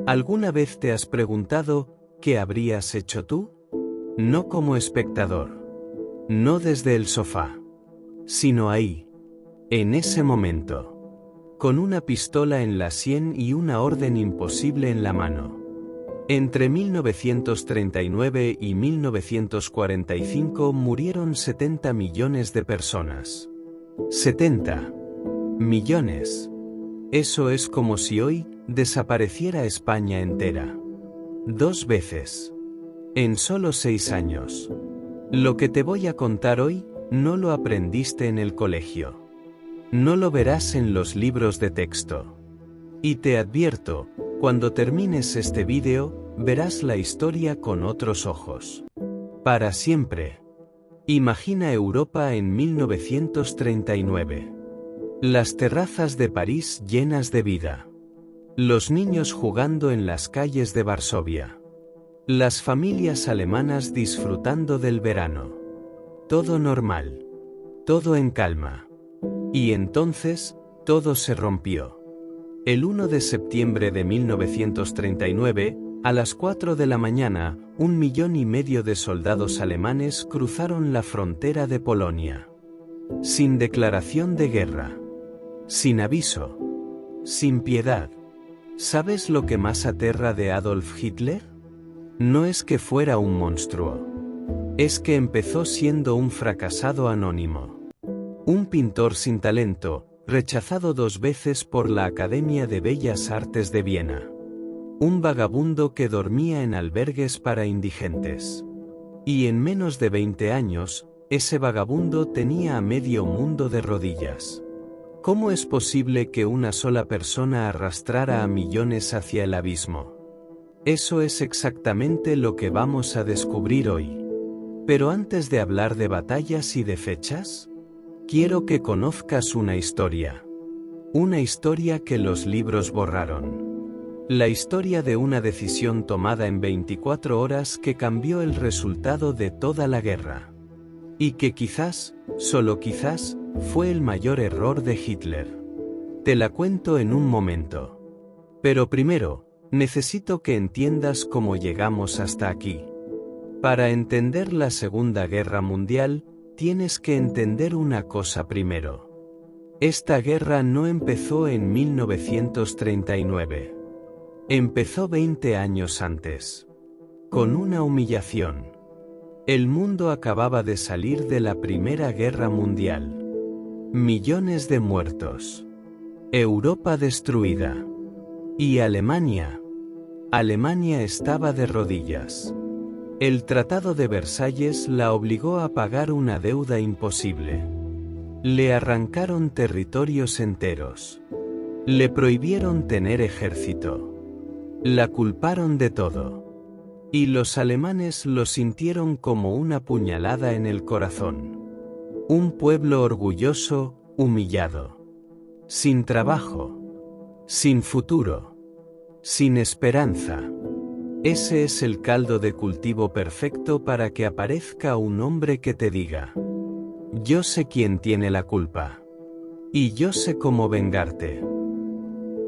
¿Alguna vez te has preguntado qué habrías hecho tú? No como espectador. No desde el sofá. Sino ahí. En ese momento. Con una pistola en la sien y una orden imposible en la mano. Entre 1939 y 1945 murieron 70 millones de personas. 70 millones. Eso es como si hoy desapareciera España entera. 2 veces. En solo 6 años. Lo que te voy a contar hoy, no lo aprendiste en el colegio. No lo verás en los libros de texto. Y te advierto, cuando termines este vídeo, verás la historia con otros ojos. Para siempre. Imagina Europa en 1939. Las terrazas de París llenas de vida. Los niños jugando en las calles de Varsovia. Las familias alemanas disfrutando del verano. Todo normal. Todo en calma. Y entonces, todo se rompió. El 1 de septiembre de 1939, a las 4 de la mañana, 1,5 millones de soldados alemanes cruzaron la frontera de Polonia. Sin declaración de guerra. Sin aviso. Sin piedad. ¿Sabes lo que más aterra de Adolf Hitler? No es que fuera un monstruo. Es que empezó siendo un fracasado anónimo. Un pintor sin talento, rechazado 2 veces por la Academia de Bellas Artes de Viena. Un vagabundo que dormía en albergues para indigentes. Y en menos de 20 años, ese vagabundo tenía a medio mundo de rodillas. ¿Cómo es posible que una sola persona arrastrara a millones hacia el abismo? Eso es exactamente lo que vamos a descubrir hoy. Pero antes de hablar de batallas y de fechas, quiero que conozcas una historia. Una historia que los libros borraron. La historia de una decisión tomada en 24 horas que cambió el resultado de toda la guerra. Y que quizás, solo quizás, fue el mayor error de Hitler. Te la cuento en un momento. Pero primero, necesito que entiendas cómo llegamos hasta aquí. Para entender la Segunda Guerra Mundial, tienes que entender una cosa primero. Esta guerra no empezó en 1939. Empezó 20 años antes. Con una humillación. El mundo acababa de salir de la Primera Guerra Mundial. Millones de muertos. Europa destruida. Y Alemania. Alemania estaba de rodillas. El Tratado de Versalles la obligó a pagar una deuda imposible. Le arrancaron territorios enteros. Le prohibieron tener ejército. La culparon de todo. Y los alemanes lo sintieron como una puñalada en el corazón. Un pueblo orgulloso, humillado. Sin trabajo. Sin futuro. Sin esperanza. Ese es el caldo de cultivo perfecto para que aparezca un hombre que te diga: yo sé quién tiene la culpa. Y yo sé cómo vengarte.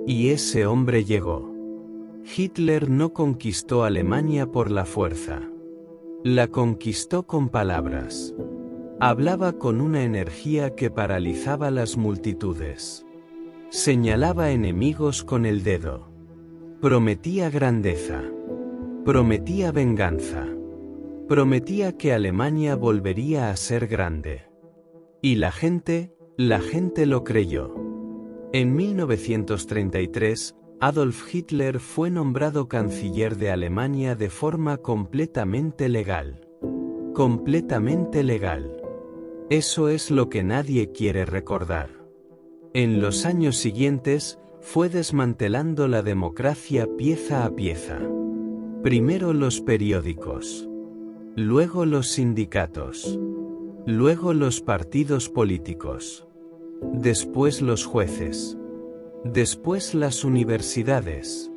Y ese hombre llegó. Hitler no conquistó Alemania por la fuerza. La conquistó con palabras. Hablaba con una energía que paralizaba las multitudes. Señalaba enemigos con el dedo. Prometía grandeza. Prometía venganza. Prometía que Alemania volvería a ser grande. Y la gente lo creyó. En 1933, Adolf Hitler fue nombrado canciller de Alemania de forma completamente legal. Completamente legal. Eso es lo que nadie quiere recordar. En los años siguientes, fue desmantelando la democracia pieza a pieza. Primero los periódicos. Luego los sindicatos. Luego los partidos políticos. Después los jueces. Después las universidades.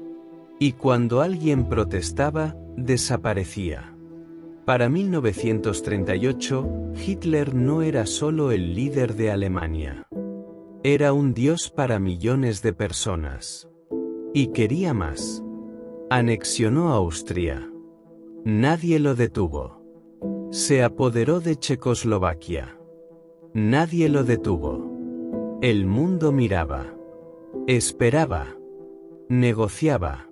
Y cuando alguien protestaba, desaparecía. Para 1938, Hitler no era solo el líder de Alemania. Era un dios para millones de personas. Y quería más. Anexionó Austria. Nadie lo detuvo. Se apoderó de Checoslovaquia. Nadie lo detuvo. El mundo miraba. Esperaba. Negociaba.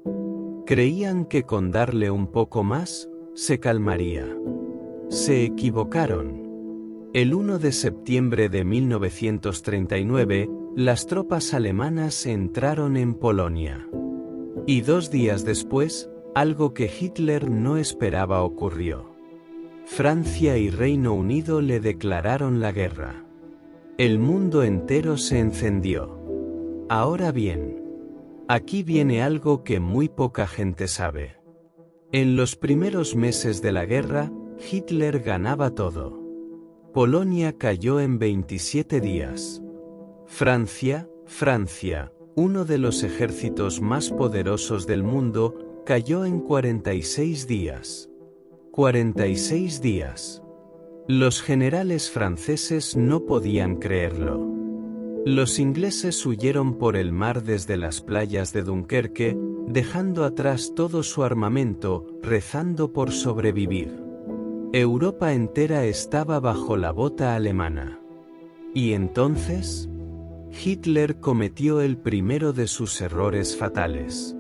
Creían que con darle un poco más, se calmaría. Se equivocaron. El 1 de septiembre de 1939, las tropas alemanas entraron en Polonia. Y 2 días después, algo que Hitler no esperaba ocurrió. Francia y Reino Unido le declararon la guerra. El mundo entero se encendió. Ahora bien, aquí viene algo que muy poca gente sabe. En los primeros meses de la guerra, Hitler ganaba todo. Polonia cayó en 27 días. Francia, uno de los ejércitos más poderosos del mundo, cayó en 46 días. 46 días. Los generales franceses no podían creerlo. Los ingleses huyeron por el mar desde las playas de Dunkerque, dejando atrás todo su armamento, rezando por sobrevivir. Europa entera estaba bajo la bota alemana. Y entonces, Hitler cometió el primero de sus errores fatales.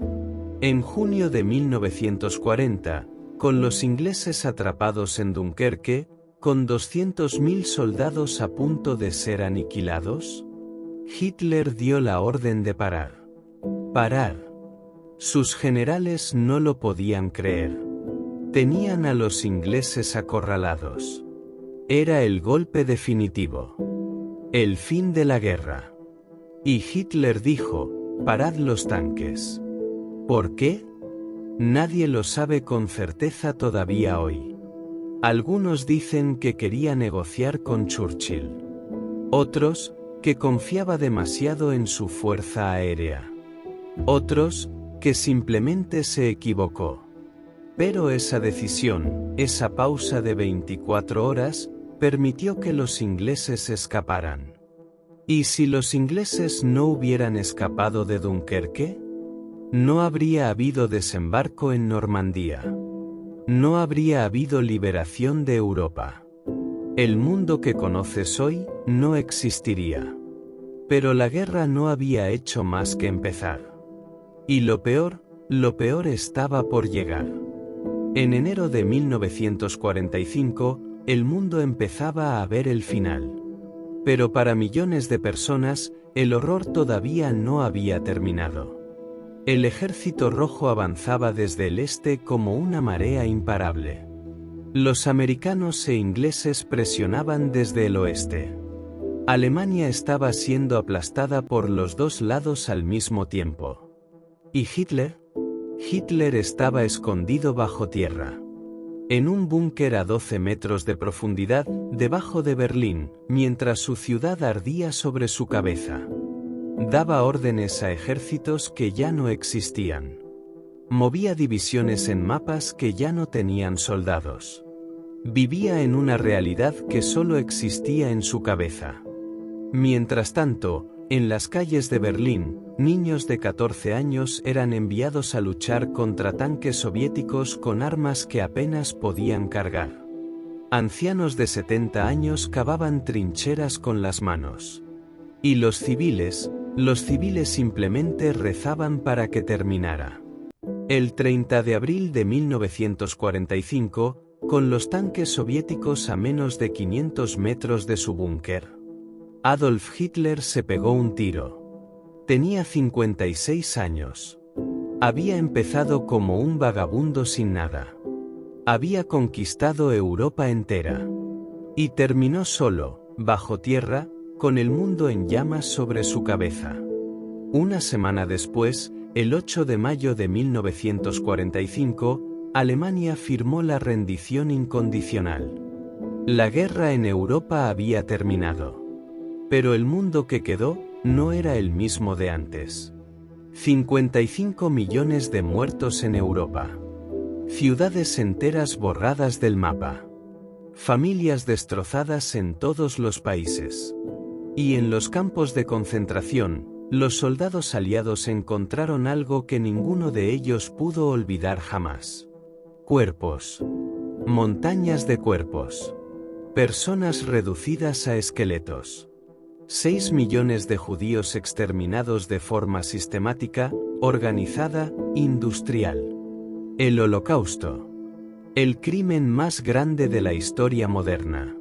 En junio de 1940, con los ingleses atrapados en Dunkerque, con 200.000 soldados a punto de ser aniquilados, Hitler dio la orden de parar. Parar. Sus generales no lo podían creer. Tenían a los ingleses acorralados. Era el golpe definitivo. El fin de la guerra. Y Hitler dijo, parad los tanques. ¿Por qué? Nadie lo sabe con certeza todavía hoy. Algunos dicen que quería negociar con Churchill. Otros, que confiaba demasiado en su fuerza aérea. Otros, que simplemente se equivocó. Pero esa decisión, esa pausa de 24 horas, permitió que los ingleses escaparan. ¿Y si los ingleses no hubieran escapado de Dunkerque? No habría habido desembarco en Normandía. No habría habido liberación de Europa. El mundo que conoces hoy no existiría. Pero la guerra no había hecho más que empezar. Y lo peor estaba por llegar. En enero de 1945, el mundo empezaba a ver el final. Pero para millones de personas, el horror todavía no había terminado. El ejército rojo avanzaba desde el este como una marea imparable. Los americanos e ingleses presionaban desde el oeste. Alemania estaba siendo aplastada por los dos lados al mismo tiempo. ¿Y Hitler? Hitler estaba escondido bajo tierra. En un búnker a 12 metros de profundidad, debajo de Berlín, mientras su ciudad ardía sobre su cabeza. Daba órdenes a ejércitos que ya no existían. Movía divisiones en mapas que ya no tenían soldados. Vivía en una realidad que solo existía en su cabeza. Mientras tanto, en las calles de Berlín, niños de 14 años eran enviados a luchar contra tanques soviéticos con armas que apenas podían cargar. Ancianos de 70 años cavaban trincheras con las manos. Y los civiles simplemente rezaban para que terminara. El 30 de abril de 1945, con los tanques soviéticos a menos de 500 metros de su búnker, Adolf Hitler se pegó un tiro. Tenía 56 años. Había empezado como un vagabundo sin nada. Había conquistado Europa entera. Y terminó solo, bajo tierra, con el mundo en llamas sobre su cabeza. Una semana después, el 8 de mayo de 1945, Alemania firmó la rendición incondicional. La guerra en Europa había terminado. Pero el mundo que quedó no era el mismo de antes. 55 millones de muertos en Europa. Ciudades enteras borradas del mapa. Familias destrozadas en todos los países. Y en los campos de concentración, Los soldados aliados encontraron algo que ninguno de ellos pudo olvidar jamás. Cuerpos. Montañas de cuerpos. Personas reducidas a esqueletos. 6 millones de judíos exterminados de forma sistemática, organizada, industrial. El Holocausto. El crimen más grande de la historia moderna.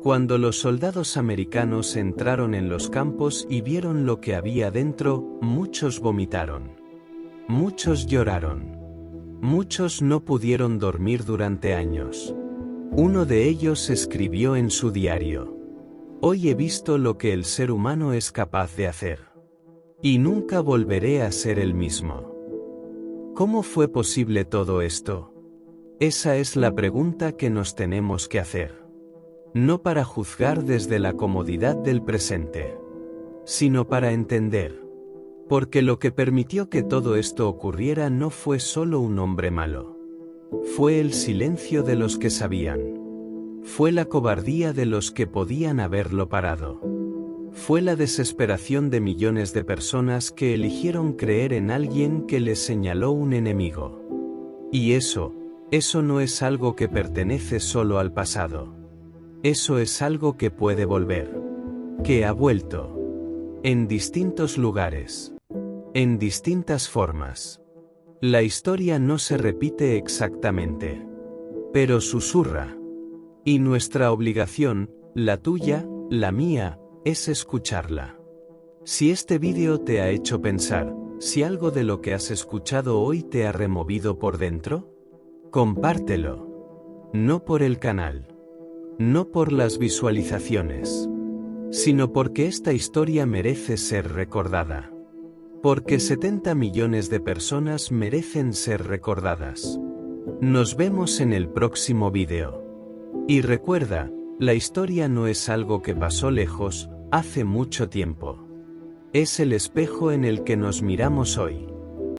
Cuando los soldados americanos entraron en los campos y vieron lo que había dentro, muchos vomitaron. Muchos lloraron. Muchos no pudieron dormir durante años. Uno de ellos escribió en su diario: "Hoy he visto lo que el ser humano es capaz de hacer. Y nunca volveré a ser el mismo". ¿Cómo fue posible todo esto? Esa es la pregunta que nos tenemos que hacer. No para juzgar desde la comodidad del presente, sino para entender. Porque lo que permitió que todo esto ocurriera no fue solo un hombre malo. Fue el silencio de los que sabían. Fue la cobardía de los que podían haberlo parado. Fue la desesperación de millones de personas que eligieron creer en alguien que les señaló un enemigo. Y eso no es algo que pertenece solo al pasado. Eso es algo que puede volver. Que ha vuelto. En distintos lugares. En distintas formas. La historia no se repite exactamente. Pero susurra. Y nuestra obligación, la tuya, la mía, es escucharla. Si este vídeo te ha hecho pensar, si algo de lo que has escuchado hoy te ha removido por dentro, compártelo. No por el canal. No por las visualizaciones, sino porque esta historia merece ser recordada. Porque 70 millones de personas merecen ser recordadas. Nos vemos en el próximo vídeo. Y recuerda, la historia no es algo que pasó lejos, hace mucho tiempo. Es el espejo en el que nos miramos hoy.